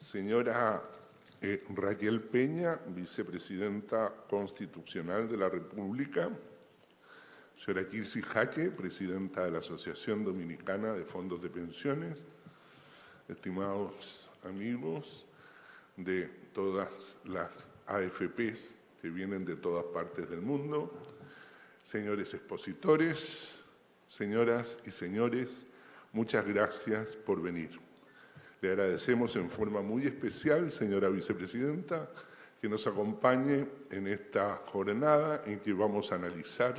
Señora Raquel Peña, vicepresidenta constitucional de la República. Señora Kirsi Jaque, presidenta de la Asociación Dominicana de Fondos de Pensiones. Estimados amigos de todas las AFPs que vienen de todas partes del mundo, señores expositores, señoras y señores, muchas gracias por venir. Le agradecemos en forma muy especial, señora vicepresidenta, que nos acompañe en esta jornada en que vamos a analizar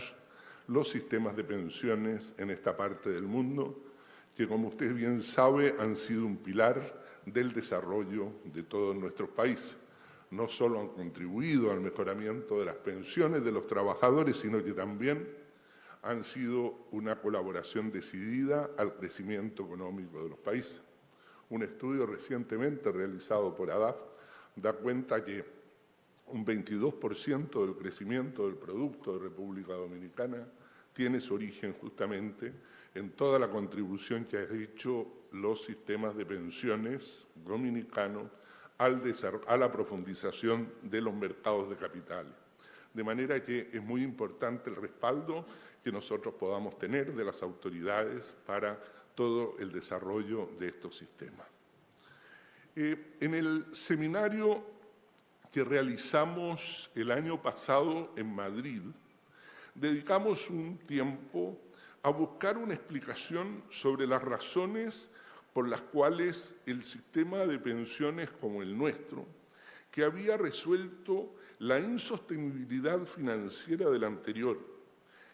los sistemas de pensiones en esta parte del mundo, que como usted bien sabe han sido un pilar del desarrollo de todos nuestros países. No solo han contribuido al mejoramiento de las pensiones de los trabajadores, sino que también han sido una colaboración decidida al crecimiento económico de los países. Un estudio recientemente realizado por ADAF da cuenta que un 22% del crecimiento del Producto de República Dominicana tiene su origen justamente en toda la contribución que han hecho los sistemas de pensiones dominicanos a la profundización de los mercados de capitales. De manera que es muy importante el respaldo que nosotros podamos tener de las autoridades para todo el desarrollo de estos sistemas. En el seminario que realizamos el año pasado en Madrid, dedicamos un tiempo a buscar una explicación sobre las razones por las cuales el sistema de pensiones como el nuestro, que había resuelto la insostenibilidad financiera del anterior,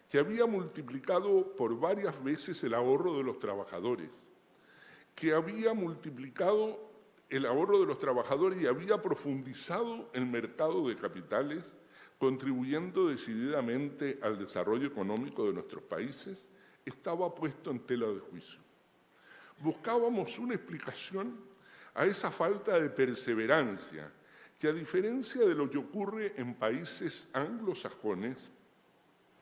que había multiplicado por varias veces el ahorro de los trabajadores, que había multiplicado el ahorro de los trabajadores y había profundizado el mercado de capitales, contribuyendo decididamente al desarrollo económico de nuestros países, estaba puesto en tela de juicio. Buscábamos una explicación a esa falta de perseverancia que, a diferencia de lo que ocurre en países anglosajones,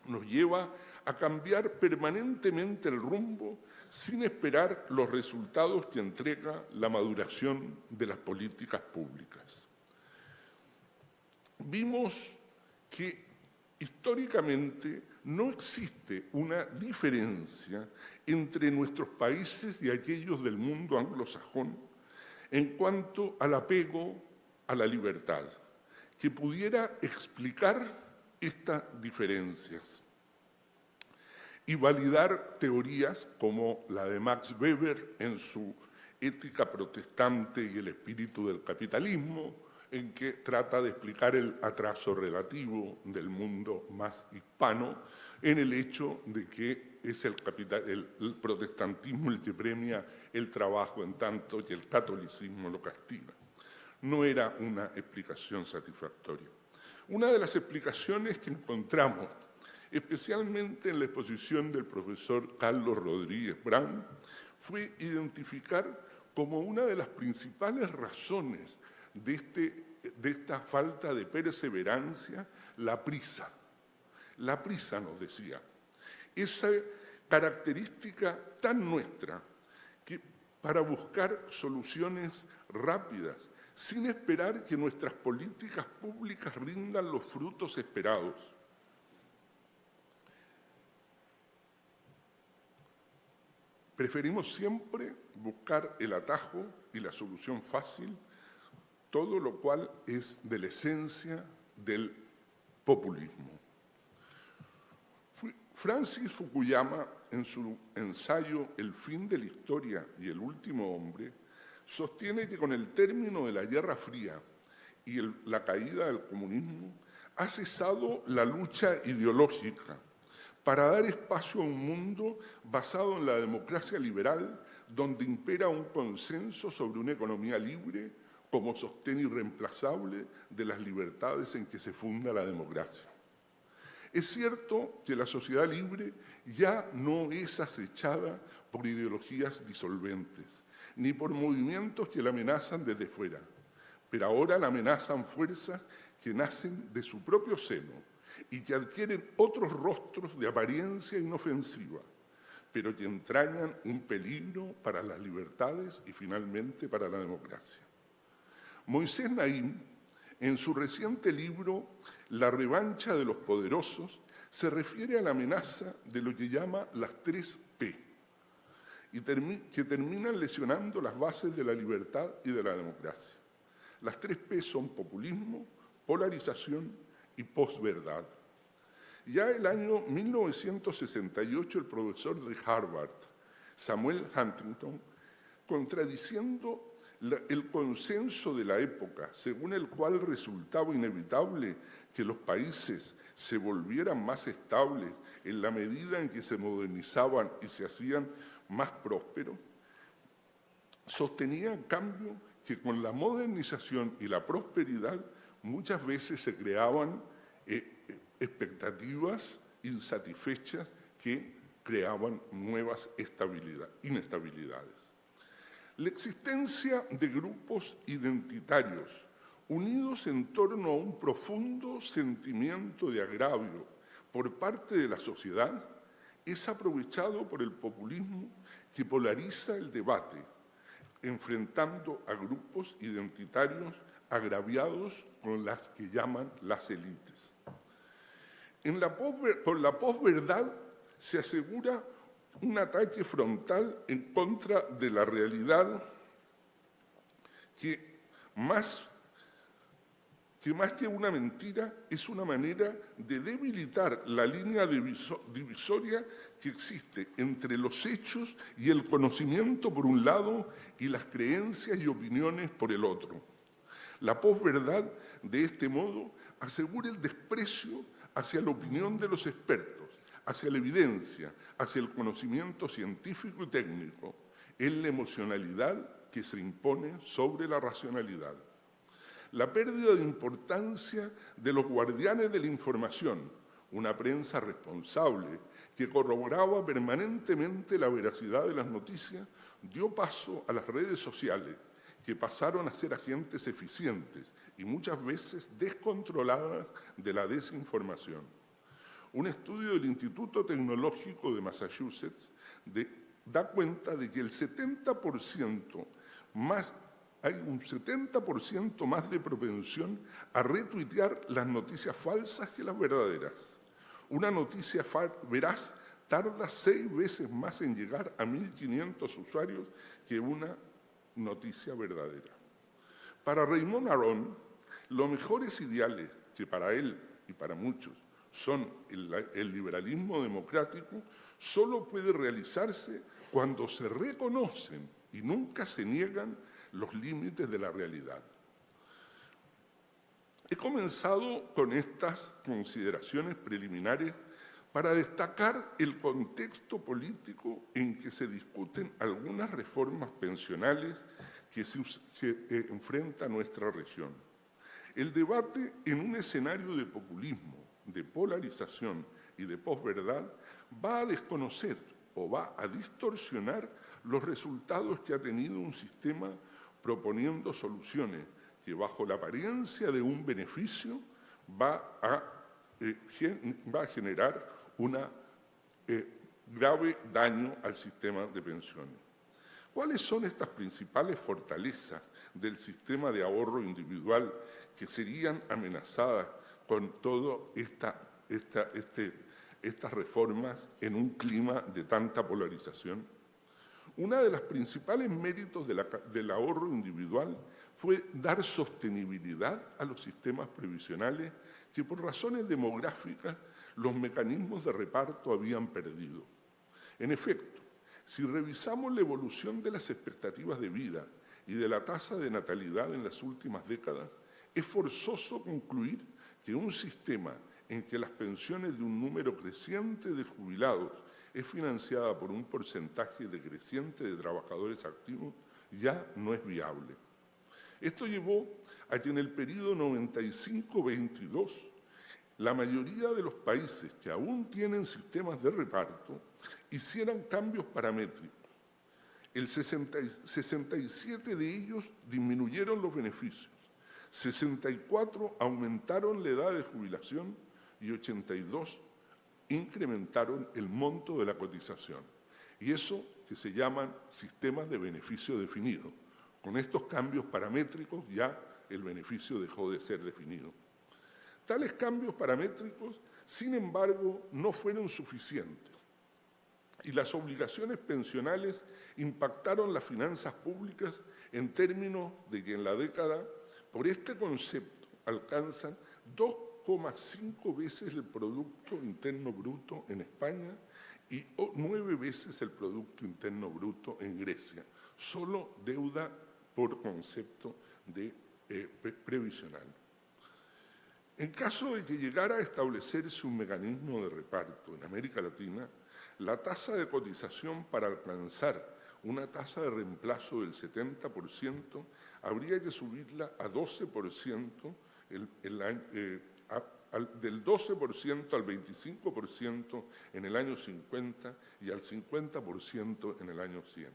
nos lleva a cambiar permanentemente el rumbo sin esperar los resultados que entrega la maduración de las políticas públicas. Vimos que históricamente no existe una diferencia entre nuestros países y aquellos del mundo anglosajón en cuanto al apego a la libertad, que pudiera explicar estas diferencias y validar teorías como la de Max Weber en su Ética protestante y el espíritu del capitalismo, en que trata de explicar el atraso relativo del mundo más hispano en el hecho de que es el protestantismo el que premia el trabajo en tanto que el catolicismo lo castiga. No era una explicación satisfactoria. Una de las explicaciones que encontramos, especialmente en la exposición del profesor Carlos Rodríguez Brown, fue identificar como una de las principales razones de esta falta de perseverancia la prisa. La prisa, nos decía, esa característica tan nuestra que para buscar soluciones rápidas, sin esperar que nuestras políticas públicas rindan los frutos esperados. Preferimos siempre buscar el atajo y la solución fácil, todo lo cual es de la esencia del populismo. Francis Fukuyama, en su ensayo El fin de la historia y el último hombre, sostiene que con el término de la Guerra Fría y la caída del comunismo ha cesado la lucha ideológica para dar espacio a un mundo basado en la democracia liberal, donde impera un consenso sobre una economía libre como sostén irreemplazable de las libertades en que se funda la democracia. Es cierto que la sociedad libre ya no es acechada por ideologías disolventes, ni por movimientos que la amenazan desde fuera, pero ahora la amenazan fuerzas que nacen de su propio seno y que adquieren otros rostros de apariencia inofensiva, pero que entrañan un peligro para las libertades y finalmente para la democracia. Moisés Naím, en su reciente libro La revancha de los poderosos, se refiere a la amenaza de lo que llama las 3 P, que terminan lesionando las bases de la libertad y de la democracia. Las 3 P son populismo, polarización y posverdad. Ya el año 1968, el profesor de Harvard, Samuel Huntington, contradiciendo el consenso de la época, según el cual resultaba inevitable que los países se volvieran más estables en la medida en que se modernizaban y se hacían más prósperos, sostenía en cambio que con la modernización y la prosperidad muchas veces se creaban expectativas insatisfechas que creaban nuevas inestabilidades. La existencia de grupos identitarios unidos en torno a un profundo sentimiento de agravio por parte de la sociedad es aprovechado por el populismo que polariza el debate, enfrentando a grupos identitarios agraviados con las que llaman las élites. Con la posverdad se asegura un ataque frontal en contra de la realidad que más que una mentira es una manera de debilitar la línea divisoria que existe entre los hechos y el conocimiento por un lado y las creencias y opiniones por el otro. La posverdad, de este modo, asegura el desprecio hacia la opinión de los expertos, hacia la evidencia, hacia el conocimiento científico y técnico, en la emocionalidad que se impone sobre la racionalidad. La pérdida de importancia de los guardianes de la información, una prensa responsable que corroboraba permanentemente la veracidad de las noticias, dio paso a las redes sociales, que pasaron a ser agentes eficientes y muchas veces descontroladas de la desinformación. Un estudio del Instituto Tecnológico de Massachusetts da cuenta de que hay un 70% más de propensión a retuitear las noticias falsas que las verdaderas. Una noticia veraz tarda 6 veces más en llegar a 1.500 usuarios que una noticia verdadera. Para Raymond Aron, los mejores ideales que para él y para muchos son el liberalismo democrático, solo puede realizarse cuando se reconocen y nunca se niegan los límites de la realidad. He comenzado con estas consideraciones preliminares para destacar el contexto político en que se discuten algunas reformas pensionales que enfrenta nuestra región. El debate en un escenario de populismo, de polarización y de posverdad va a desconocer o va a distorsionar los resultados que ha tenido un sistema proponiendo soluciones que bajo la apariencia de un beneficio va a generar un grave daño al sistema de pensiones. ¿Cuáles son estas principales fortalezas del sistema de ahorro individual que serían amenazadas con todas estas reformas en un clima de tanta polarización? Uno de los principales méritos del ahorro individual fue dar sostenibilidad a los sistemas previsionales que por razones demográficas los mecanismos de reparto habían perdido. En efecto, si revisamos la evolución de las expectativas de vida y de la tasa de natalidad en las últimas décadas, es forzoso concluir que un sistema en que las pensiones de un número creciente de jubilados es financiada por un porcentaje decreciente de trabajadores activos ya no es viable. Esto llevó a que en el periodo 95-22 la mayoría de los países que aún tienen sistemas de reparto hicieran cambios paramétricos. 67 de ellos disminuyeron los beneficios, 64 aumentaron la edad de jubilación y 82 incrementaron el monto de la cotización. Y eso que se llaman sistemas de beneficio definido. Con estos cambios paramétricos ya el beneficio dejó de ser definido. Tales cambios paramétricos, sin embargo, no fueron suficientes y las obligaciones pensionales impactaron las finanzas públicas en términos de que en la década, por este concepto, alcanzan 2,5 veces el Producto Interno Bruto en España y 9 veces el Producto Interno Bruto en Grecia, solo deuda por concepto de previsional. En caso de que llegara a establecerse un mecanismo de reparto en América Latina, la tasa de cotización para alcanzar una tasa de reemplazo del 70% habría que subirla a 12%, del 12% al 25% en el año 50 y al 50% en el año 100.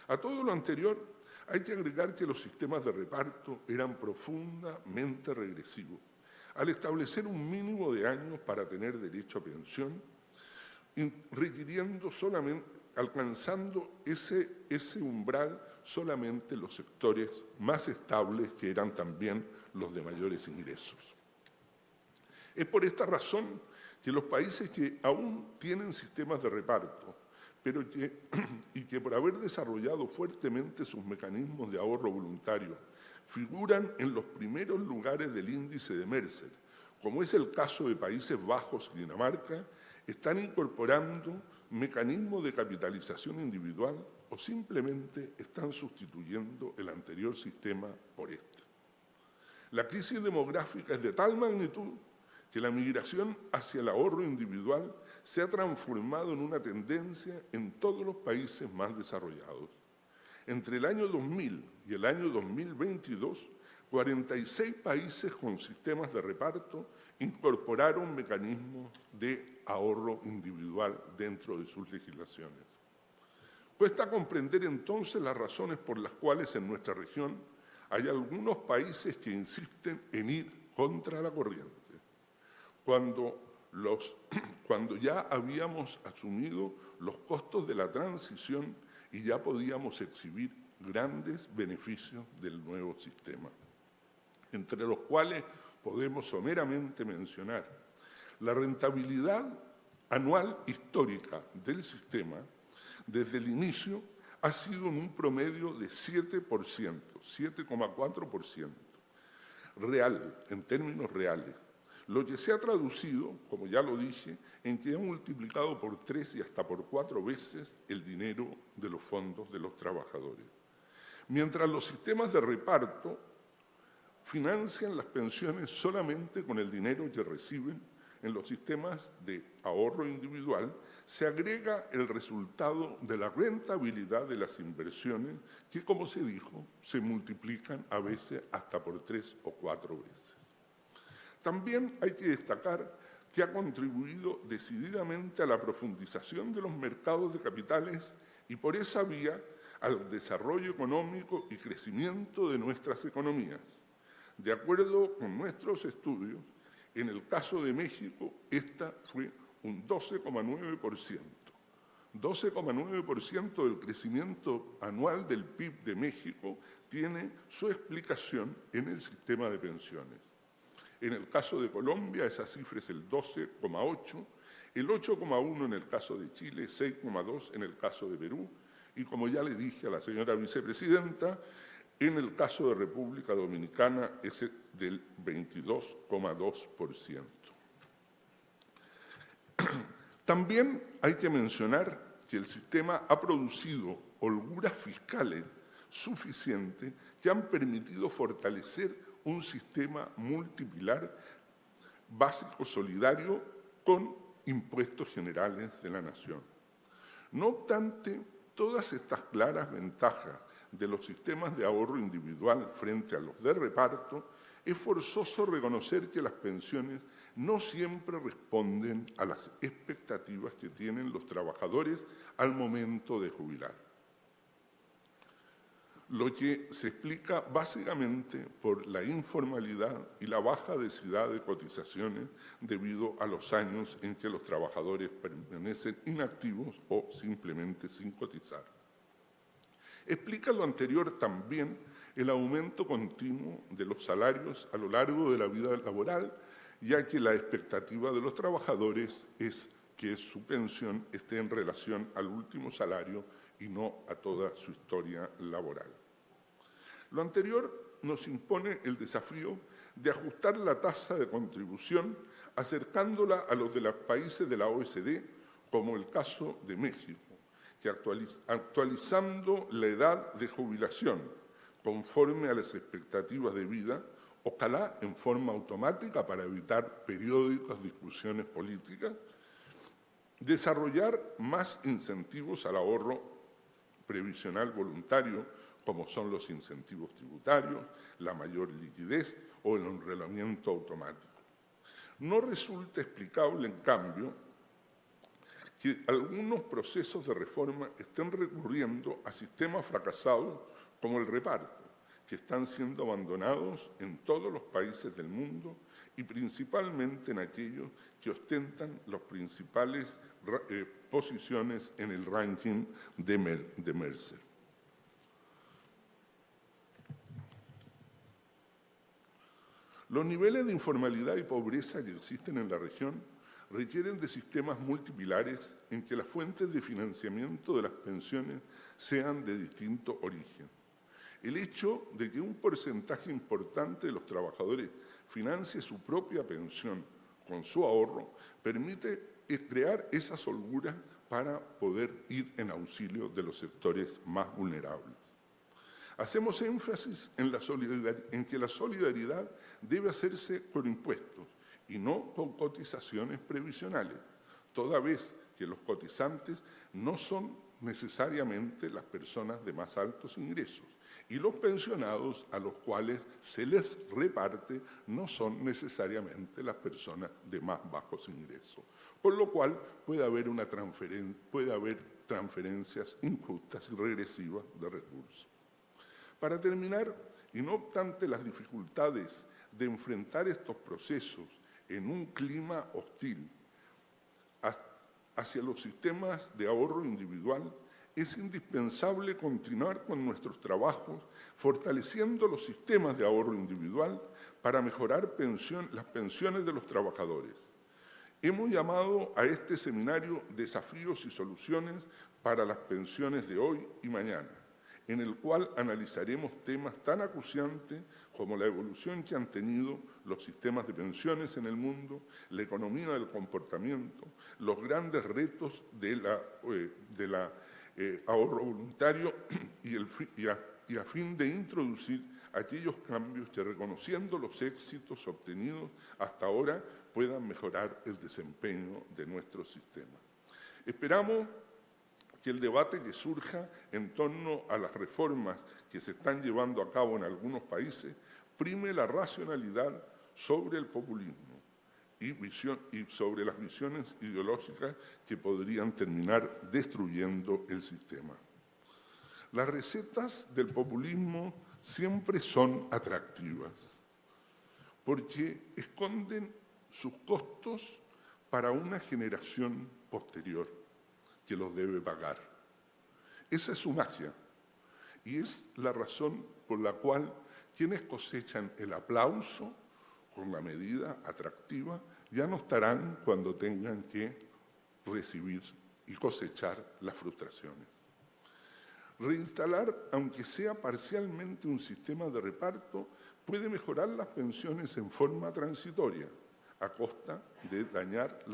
A todo lo anterior, hay que agregar que los sistemas de reparto eran profundamente regresivos. Al establecer un mínimo de años para tener derecho a pensión, requiriendo solamente, alcanzando ese umbral solamente los sectores más estables, que eran también los de mayores ingresos. Es por esta razón que los países que aún tienen sistemas de reparto, y que por haber desarrollado fuertemente sus mecanismos de ahorro voluntario, figuran en los primeros lugares del índice de Mercer, como es el caso de Países Bajos y Dinamarca, están incorporando mecanismos de capitalización individual o simplemente están sustituyendo el anterior sistema por este. La crisis demográfica es de tal magnitud que la migración hacia el ahorro individual se ha transformado en una tendencia en todos los países más desarrollados. Entre el año 2000 y el año 2022, 46 países con sistemas de reparto incorporaron mecanismos de ahorro individual dentro de sus legislaciones. Cuesta comprender entonces las razones por las cuales en nuestra región hay algunos países que insisten en ir contra la corriente, cuando ya habíamos asumido los costos de la transición y ya podíamos exhibir grandes beneficios del nuevo sistema, entre los cuales podemos someramente mencionar la rentabilidad anual histórica del sistema desde el inicio ha sido en un promedio de 7%, 7,4%, real, en términos reales, lo que se ha traducido, como ya lo dije, en que ha multiplicado por 3 y hasta por 4 veces el dinero de los fondos de los trabajadores. Mientras los sistemas de reparto financian las pensiones solamente con el dinero que reciben, en los sistemas de ahorro individual se agrega el resultado de la rentabilidad de las inversiones que, como se dijo, se multiplican a veces hasta por 3 o 4 veces. También hay que destacar que ha contribuido decididamente a la profundización de los mercados de capitales y por esa vía al desarrollo económico y crecimiento de nuestras economías. De acuerdo con nuestros estudios, en el caso de México, esta fue un 12,9%. 12,9% del crecimiento anual del PIB de México tiene su explicación en el sistema de pensiones. En el caso de Colombia, esa cifra es el 12,8%, el 8,1% en el caso de Chile, 6,2% en el caso de Perú, y como ya le dije a la señora vicepresidenta, en el caso de República Dominicana es del 22,2%. También hay que mencionar que el sistema ha producido holguras fiscales suficientes que han permitido fortalecer un sistema multipilar básico solidario con impuestos generales de la nación. No obstante, todas estas claras ventajas de los sistemas de ahorro individual frente a los de reparto, es forzoso reconocer que las pensiones no siempre responden a las expectativas que tienen los trabajadores al momento de jubilar. Lo que se explica básicamente por la informalidad y la baja densidad de cotizaciones debido a los años en que los trabajadores permanecen inactivos o simplemente sin cotizar. Explica lo anterior también el aumento continuo de los salarios a lo largo de la vida laboral, ya que la expectativa de los trabajadores es que su pensión esté en relación al último salario y no a toda su historia laboral. Lo anterior nos impone el desafío de ajustar la tasa de contribución acercándola a los de los países de la OECD, como el caso de México, que actualizando la edad de jubilación conforme a las expectativas de vida, ojalá en forma automática para evitar periódicas discusiones políticas, desarrollar más incentivos al ahorro previsional voluntario, como son los incentivos tributarios, la mayor liquidez o el enrolamiento automático. No resulta explicable, en cambio, que algunos procesos de reforma estén recurriendo a sistemas fracasados como el reparto, que están siendo abandonados en todos los países del mundo y principalmente en aquellos que ostentan las principales posiciones en el ranking de Mercer. Los niveles de informalidad y pobreza que existen en la región requieren de sistemas multipilares en que las fuentes de financiamiento de las pensiones sean de distinto origen. El hecho de que un porcentaje importante de los trabajadores financie su propia pensión con su ahorro permite crear esas holguras para poder ir en auxilio de los sectores más vulnerables. Hacemos énfasis en que la solidaridad debe hacerse con impuestos y no con cotizaciones previsionales, toda vez que los cotizantes no son necesariamente las personas de más altos ingresos y los pensionados a los cuales se les reparte no son necesariamente las personas de más bajos ingresos, por lo cual puede haber transferencias injustas y regresivas de recursos. Para terminar, y no obstante las dificultades de enfrentar estos procesos en un clima hostil hacia los sistemas de ahorro individual, es indispensable continuar con nuestros trabajos fortaleciendo los sistemas de ahorro individual para mejorar las pensiones de los trabajadores. Hemos llamado a este seminario Desafíos y Soluciones para las pensiones de hoy y mañana, en el cual analizaremos temas tan acuciantes como la evolución que han tenido los sistemas de pensiones en el mundo, la economía del comportamiento, los grandes retos del ahorro voluntario y a fin de introducir aquellos cambios que, reconociendo los éxitos obtenidos hasta ahora, puedan mejorar el desempeño de nuestro sistema. Esperamos que el debate que surja en torno a las reformas que se están llevando a cabo en algunos países prime la racionalidad sobre el populismo y sobre las visiones ideológicas que podrían terminar destruyendo el sistema. Las recetas del populismo siempre son atractivas porque esconden sus costos para una generación posterior que los debe pagar. Esa es su magia y es la razón por la cual quienes cosechan el aplauso con la medida atractiva ya no estarán cuando tengan que recibir y cosechar las frustraciones. Reinstalar, aunque sea parcialmente, un sistema de reparto puede mejorar las pensiones en forma transitoria a costa de dañar a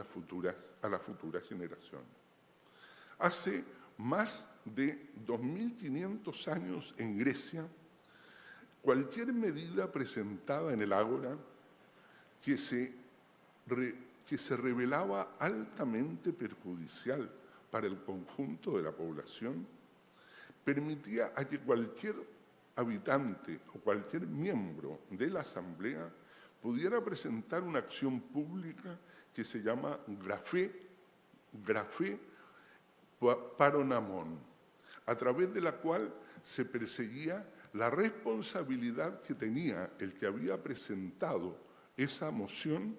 las futuras generaciones. Hace más de 2.500 años en Grecia, cualquier medida presentada en el Ágora que se revelaba altamente perjudicial para el conjunto de la población permitía a que cualquier habitante o cualquier miembro de la Asamblea pudiera presentar una acción pública que se llama grafé paronamon, a través de la cual se perseguía la responsabilidad que tenía el que había presentado esa moción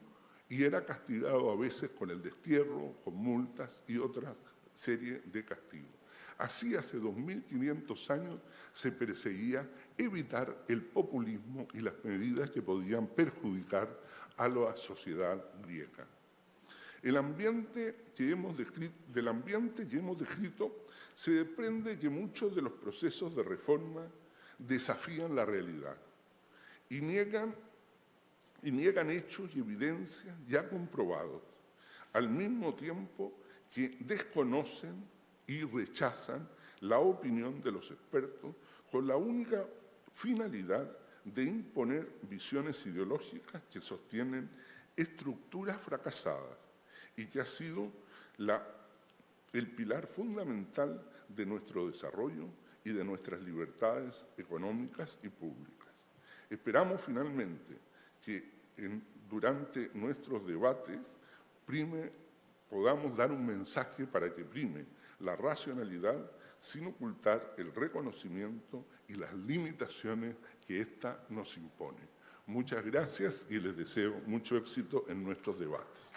y era castigado a veces con el destierro, con multas y otra serie de castigos. Así, hace 2500 años se perseguía evitar el populismo y las medidas que podían perjudicar a la sociedad griega. Del ambiente que hemos descrito se desprende que muchos de los procesos de reforma desafían la realidad y niegan hechos y evidencias ya comprobados, al mismo tiempo que desconocen y rechazan la opinión de los expertos con la única finalidad de imponer visiones ideológicas que sostienen estructuras fracasadas y que ha sido el pilar fundamental de nuestro desarrollo y de nuestras libertades económicas y públicas. Esperamos finalmente que durante nuestros debates podamos dar un mensaje para que prime la racionalidad sin ocultar el reconocimiento y las limitaciones que ésta nos impone. Muchas gracias y les deseo mucho éxito en nuestros debates.